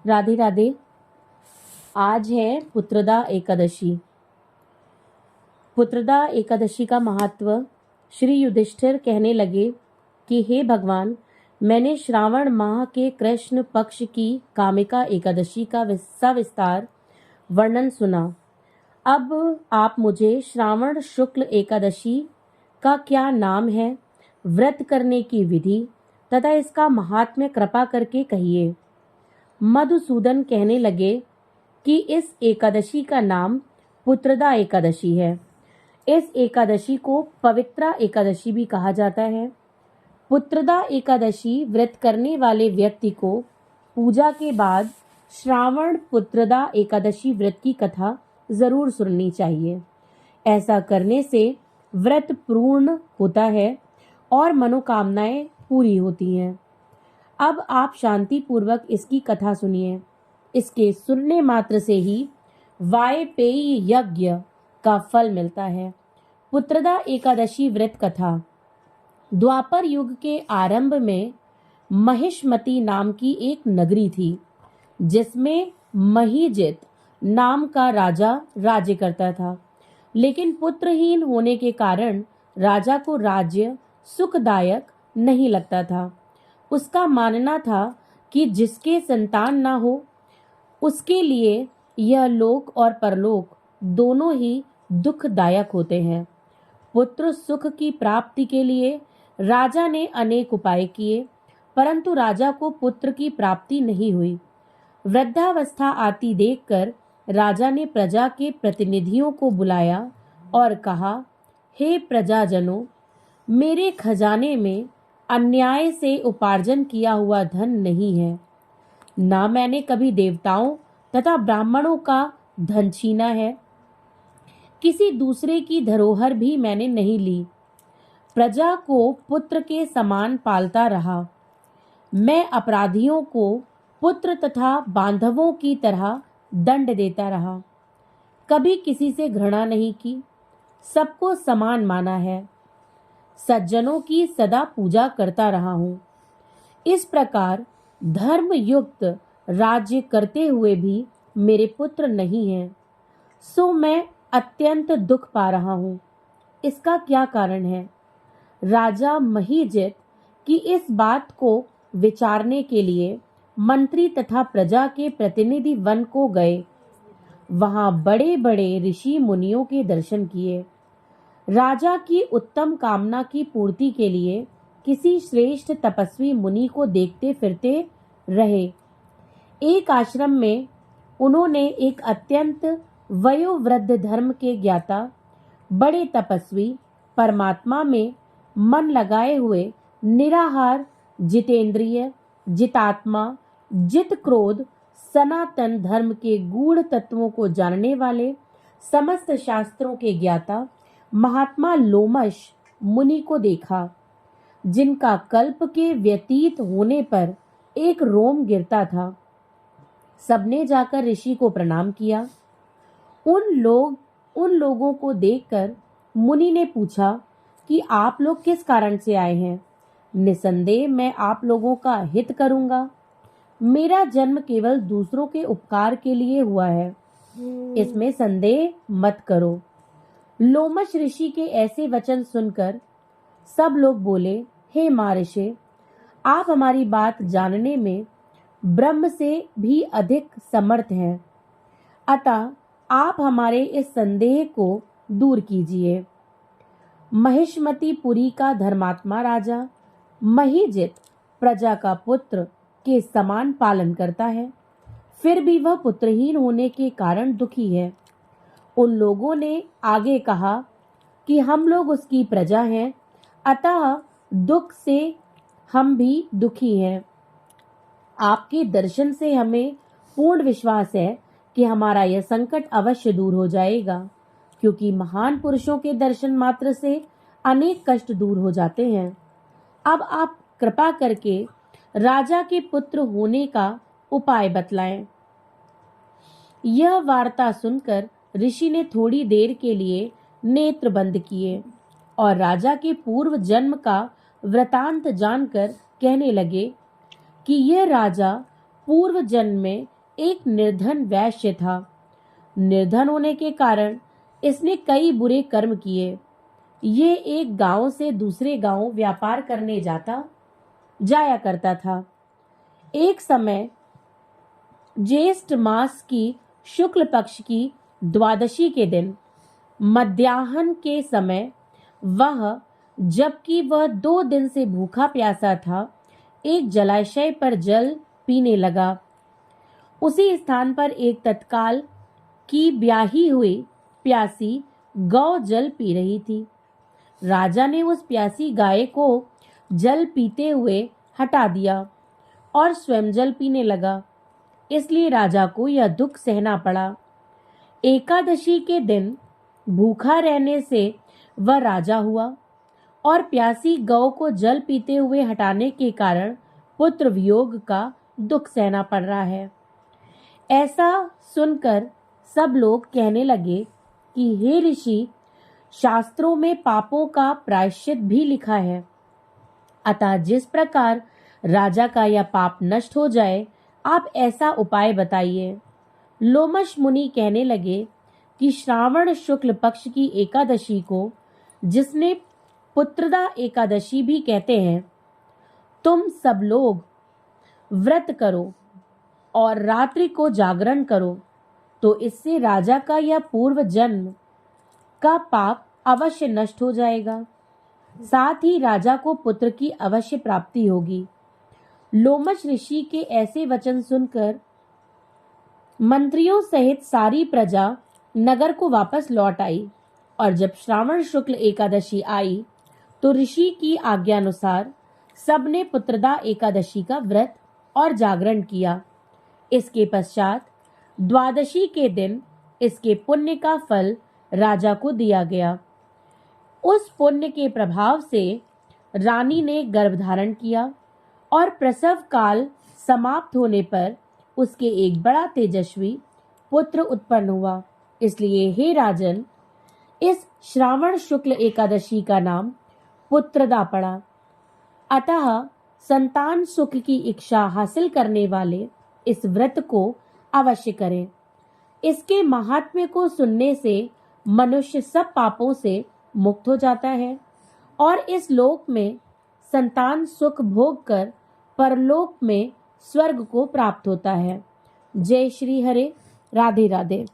राधे राधे। आज है पुत्रदा एकादशी। पुत्रदा एकादशी का महत्व। श्री युधिष्ठिर कहने लगे कि हे भगवान, मैंने श्रावण माह के कृष्ण पक्ष की कामिका एकादशी का सविस्तार वर्णन सुना। अब आप मुझे श्रावण शुक्ल एकादशी का क्या नाम है, व्रत करने की विधि तथा इसका महात्म्य कृपा करके कहिए। मधुसूदन कहने लगे कि इस एकादशी का नाम पुत्रदा एकादशी है। इस एकादशी को पवित्रा एकादशी भी कहा जाता है। पुत्रदा एकादशी व्रत करने वाले व्यक्ति को पूजा के बाद श्रावण पुत्रदा एकादशी व्रत की कथा जरूर सुननी चाहिए। ऐसा करने से व्रत पूर्ण होता है और मनोकामनाएं पूरी होती हैं। अब आप शांति पूर्वक इसकी कथा सुनिए। इसके सुनने मात्र से ही वायपेयी यज्ञ का फल मिलता है। पुत्रदा एकादशी व्रत कथा। द्वापर युग के आरंभ में महिष्मती नाम की एक नगरी थी, जिसमें महीजित नाम का राजा राज्य करता था। लेकिन पुत्रहीन होने के कारण राजा को राज्य सुखदायक नहीं लगता था। उसका मानना था कि जिसके संतान ना हो, उसके लिए यह लोक और परलोक दोनों ही दुखदायक होते हैं। पुत्र सुख की प्राप्ति के लिए राजा ने अनेक उपाय किए, परंतु राजा को पुत्र की प्राप्ति नहीं हुई। वृद्धावस्था आती देखकर राजा ने प्रजा के प्रतिनिधियों को बुलाया और कहा, हे प्रजाजनों, मेरे खजाने में अन्याय से उपार्जन किया हुआ धन नहीं है। ना मैंने कभी देवताओं तथा ब्राह्मणों का धन छीना है। किसी दूसरे की धरोहर भी मैंने नहीं ली। प्रजा को पुत्र के समान पालता रहा। मैं अपराधियों को पुत्र तथा बांधवों की तरह दंड देता रहा। कभी किसी से घृणा नहीं की, सबको समान माना है। सज्जनों की सदा पूजा करता रहा हूँ। इस प्रकार धर्म युक्त राज्य करते हुए भी मेरे पुत्र नहीं हैं, सो मैं अत्यंत दुख पा रहा हूँ। इसका क्या कारण है? राजा महीजित की इस बात को विचारने के लिए मंत्री तथा प्रजा के प्रतिनिधि वन को गए। वहां बड़े बड़े ऋषि मुनियों के दर्शन किए। राजा की उत्तम कामना की पूर्ति के लिए किसी श्रेष्ठ तपस्वी मुनि को देखते फिरते रहे। एक आश्रम में उन्होंने एक अत्यंत वयोवृद्ध धर्म के ज्ञाता, बड़े तपस्वी, परमात्मा में मन लगाए हुए, निराहार, जितेंद्रिय, जितात्मा, जित क्रोध, सनातन धर्म के गूढ़ तत्वों को जानने वाले, समस्त शास्त्रों के ज्ञाता महात्मा लोमश मुनि को देखा, जिनका कल्प के व्यतीत होने पर एक रोम गिरता था। सबने जाकर ऋषि को प्रणाम किया। उन लोगों को देखकर मुनि ने पूछा कि आप लोग किस कारण से आए हैं? निसंदेह मैं आप लोगों का हित करूंगा। मेरा जन्म केवल दूसरों के उपकार के लिए हुआ है, इसमें संदेह मत करो। लोमश ऋषि के ऐसे वचन सुनकर सब लोग बोले, हे महर्षि, आप हमारी बात जानने में ब्रह्म से भी अधिक समर्थ हैं, अतः आप हमारे इस संदेह को दूर कीजिए। महिष्मतीपुरी का धर्मात्मा राजा महीजित प्रजा का पुत्र के समान पालन करता है, फिर भी वह पुत्रहीन होने के कारण दुखी है। उन लोगों ने आगे कहा कि हम लोग उसकी प्रजा हैं, अतः दुख से हम भी दुखी हैं। आपके दर्शन से हमें पूर्ण विश्वास है कि हमारा यह संकट अवश्य दूर हो जाएगा, क्योंकि महान पुरुषों के दर्शन मात्र से अनेक कष्ट दूर हो जाते हैं। अब आप कृपा करके राजा के पुत्र होने का उपाय बतलाएं। यह वार्ता सुनकर ऋषि ने थोड़ी देर के लिए नेत्र बंद किए और राजा के पूर्व जन्म का वृतांत जानकर कहने लगे कि यह राजा पूर्व जन्म में एक निर्धन वैश्य था। निर्धन होने के कारण इसने कई बुरे कर्म किए। ये एक गांव से दूसरे गांव व्यापार करने जाया करता था। एक समय ज्येष्ठ मास की शुक्ल पक्ष की द्वादशी के दिन मध्याह्न के समय जबकि वह 2 दिन से भूखा प्यासा था, एक जलाशय पर जल पीने लगा। उसी स्थान पर एक तत्काल की ब्याही हुई प्यासी गौ जल पी रही थी। राजा ने उस प्यासी गाय को जल पीते हुए हटा दिया और स्वयं जल पीने लगा। इसलिए राजा को यह दुख सहना पड़ा। एकादशी के दिन भूखा रहने से वह राजा हुआ और प्यासी गौ को जल पीते हुए हटाने के कारण पुत्र वियोग का दुख सहना पड़ रहा है। ऐसा सुनकर सब लोग कहने लगे कि हे ऋषि, शास्त्रों में पापों का प्रायश्चित भी लिखा है, अतः जिस प्रकार राजा का यह पाप नष्ट हो जाए, आप ऐसा उपाय बताइए। लोमश मुनि कहने लगे कि श्रावण शुक्ल पक्ष की एकादशी को, जिसने पुत्रदा एकादशी भी कहते हैं, तुम सब लोग व्रत करो और रात्रि को जागरण करो, तो इससे राजा का यह पूर्व जन्म का पाप अवश्य नष्ट हो जाएगा। साथ ही राजा को पुत्र की अवश्य प्राप्ति होगी। लोमश ऋषि के ऐसे वचन सुनकर मंत्रियों सहित सारी प्रजा नगर को वापस लौट आई और जब श्रावण शुक्ल एकादशी आई तो ऋषि की आज्ञानुसार सबने पुत्रदा एकादशी का व्रत और जागरण किया। इसके पश्चात द्वादशी के दिन इसके पुण्य का फल राजा को दिया गया। उस पुण्य के प्रभाव से रानी ने गर्भ धारण किया और प्रसव काल समाप्त होने पर उसके एक बड़ा तेजस्वी पुत्र उत्पन्न हुआ। इसलिए हे राजन, इस श्रावण शुक्ल एकादशी का नाम पुत्रदा पड़ा। अतः संतान सुख की इच्छा हासिल करने वाले इस व्रत को अवश्य करें। इसके महात्म्य को सुनने से मनुष्य सब पापों से मुक्त हो जाता है और इस लोक में संतान सुख भोग कर परलोक में स्वर्ग को प्राप्त होता है। जय श्री हरे। राधे राधे।